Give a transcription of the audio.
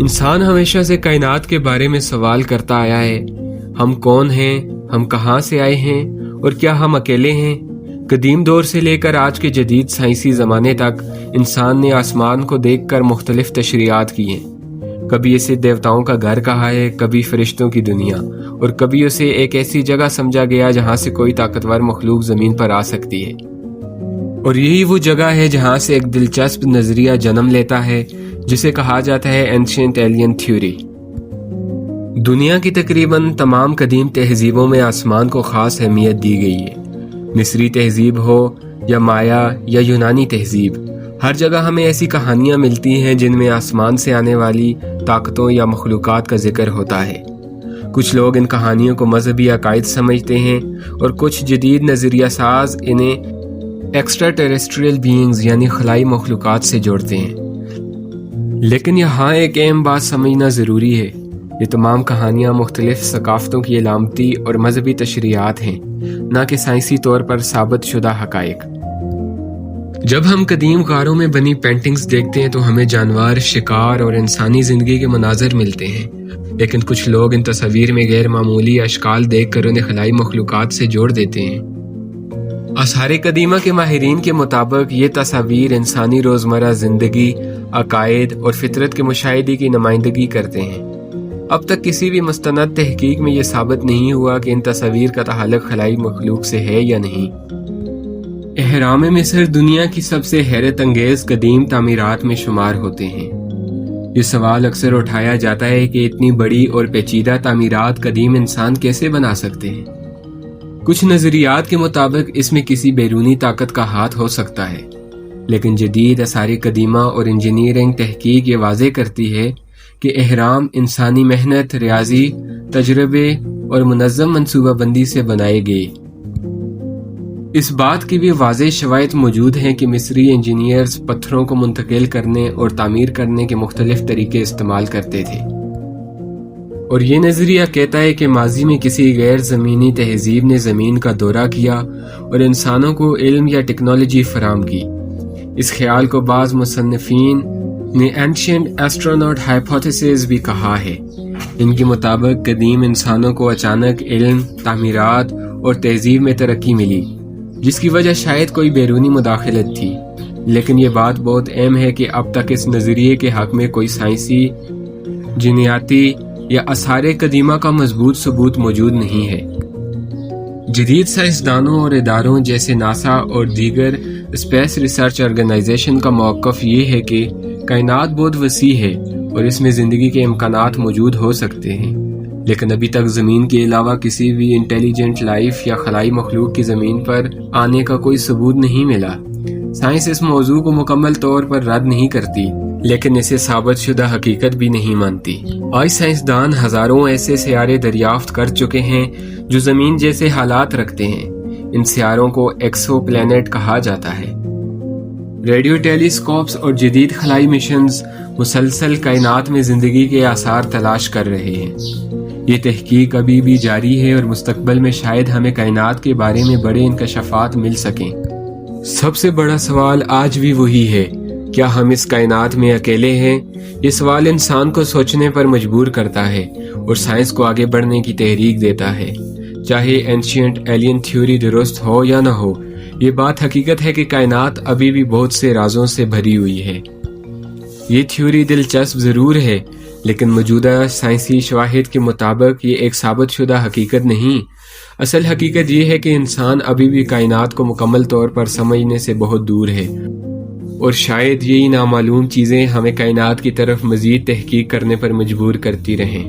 انسان ہمیشہ سے کائنات کے بارے میں سوال کرتا آیا ہے، ہم کون ہیں، ہم کہاں سے آئے ہیں اور کیا ہم اکیلے ہیں؟ قدیم دور سے لے کر آج کے جدید سائنسی زمانے تک انسان نے آسمان کو دیکھ کر مختلف تشریحات کی ہیں۔ کبھی اسے دیوتاؤں کا گھر کہا ہے، کبھی فرشتوں کی دنیا، اور کبھی اسے ایک ایسی جگہ سمجھا گیا جہاں سے کوئی طاقتور مخلوق زمین پر آ سکتی ہے۔ اور یہی وہ جگہ ہے جہاں سے ایک دلچسپ نظریہ جنم لیتا ہے جسے کہا جاتا ہے اینشینٹ ایلین تھیوری۔ دنیا کی تقریباً تمام قدیم تہذیبوں میں آسمان کو خاص اہمیت دی گئی ہے۔ مصری تہذیب ہو یا مایا یا یونانی تہذیب، ہر جگہ ہمیں ایسی کہانیاں ملتی ہیں جن میں آسمان سے آنے والی طاقتوں یا مخلوقات کا ذکر ہوتا ہے۔ کچھ لوگ ان کہانیوں کو مذہبی عقائد سمجھتے ہیں اور کچھ جدید نظریہ ساز انہیں ایکسٹرا ٹیریسٹریل بینگز یعنی خلائی مخلوقات سے جوڑتے ہیں۔ لیکن یہاں ایک اہم بات سمجھنا ضروری ہے، یہ تمام کہانیاں مختلف ثقافتوں کی علامتی اور مذہبی تشریحات ہیں، نہ کہ سائنسی طور پر ثابت شدہ حقائق۔ جب ہم قدیم غاروں میں بنی پینٹنگز دیکھتے ہیں تو ہمیں جانور، شکار اور انسانی زندگی کے مناظر ملتے ہیں، لیکن کچھ لوگ ان تصاویر میں غیر معمولی اشکال دیکھ کر انہیں خلائی مخلوقات سے جوڑ دیتے ہیں۔ آثار قدیمہ کے ماہرین کے مطابق یہ تصاویر انسانی روزمرہ زندگی، عقائد اور فطرت کے مشاہدے کی نمائندگی کرتے ہیں۔ اب تک کسی بھی مستند تحقیق میں یہ ثابت نہیں ہوا کہ ان تصاویر کا تعلق خلائی مخلوق سے ہے یا نہیں۔ اہرام مصر دنیا کی سب سے حیرت انگیز قدیم تعمیرات میں شمار ہوتے ہیں۔ یہ سوال اکثر اٹھایا جاتا ہے کہ اتنی بڑی اور پیچیدہ تعمیرات قدیم انسان کیسے بنا سکتے ہیں؟ کچھ نظریات کے مطابق اس میں کسی بیرونی طاقت کا ہاتھ ہو سکتا ہے، لیکن جدید آثار قدیمہ اور انجینئرنگ تحقیق یہ واضح کرتی ہے کہ اہرام انسانی محنت، ریاضی تجربے اور منظم منصوبہ بندی سے بنائے گئے۔ اس بات کی بھی واضح شواہد موجود ہیں کہ مصری انجینئرز پتھروں کو منتقل کرنے اور تعمیر کرنے کے مختلف طریقے استعمال کرتے تھے، اور یہ نظریہ کہتا ہے کہ ماضی میں کسی غیر زمینی تہذیب نے زمین کا دورہ کیا اور انسانوں کو علم یا ٹیکنالوجی فراہم کی۔ اس خیال کو بعض مصنفین نے اینشینٹ ایسٹروناٹ ہائپوتھیسس بھی کہا ہے۔ ان کے مطابق قدیم انسانوں کو اچانک علم، تعمیرات اور تہذیب میں ترقی ملی، جس کی وجہ شاید کوئی بیرونی مداخلت تھی، لیکن یہ بات بہت اہم ہے کہ اب تک اس نظریے کے حق میں کوئی سائنسی، جینیاتی یا آثار قدیمہ کا مضبوط ثبوت موجود نہیں ہے۔ جدید سائنسدانوں اور اداروں جیسے ناسا اور دیگر اسپیس ریسرچ آرگنائزیشن کا موقف یہ ہے کہ کائنات بہت وسیع ہے اور اس میں زندگی کے امکانات موجود ہو سکتے ہیں، لیکن ابھی تک زمین کے علاوہ کسی بھی انٹیلیجنٹ لائف یا خلائی مخلوق کی زمین پر آنے کا کوئی ثبوت نہیں ملا۔ سائنس اس موضوع کو مکمل طور پر رد نہیں کرتی، لیکن اسے ثابت شدہ حقیقت بھی نہیں مانتی۔ آج سائنسدان ہزاروں ایسے سیارے دریافت کر چکے ہیں جو زمین جیسے حالات رکھتے ہیں۔ ان سیاروں کو ایکسو پلینٹ کہا جاتا ہے۔ ریڈیو ٹیلیسکوپس اور جدید خلائی مشنز مسلسل کائنات میں زندگی کے آثار تلاش کر رہے ہیں۔ یہ تحقیق ابھی بھی جاری ہے اور مستقبل میں شاید ہمیں کائنات کے بارے میں بڑے انکشافات مل سکیں۔ سب سے بڑا سوال آج بھی وہی ہے، کیا ہم اس کائنات میں اکیلے ہیں؟ یہ سوال انسان کو سوچنے پر مجبور کرتا ہے اور سائنس کو آگے بڑھنے کی تحریک دیتا ہے۔ چاہے اینشینٹ ایلین تھیوری درست ہو یا نہ ہو، یہ بات حقیقت ہے کہ کائنات ابھی بھی بہت سے رازوں سے بھری ہوئی ہے۔ یہ تھیوری دلچسپ ضرور ہے، لیکن موجودہ سائنسی شواہد کے مطابق یہ ایک ثابت شدہ حقیقت نہیں۔ اصل حقیقت یہ ہے کہ انسان ابھی بھی کائنات کو مکمل طور پر سمجھنے سے بہت دور ہے، اور شاید یہی نامعلوم چیزیں ہمیں کائنات کی طرف مزید تحقیق کرنے پر مجبور کرتی رہیں۔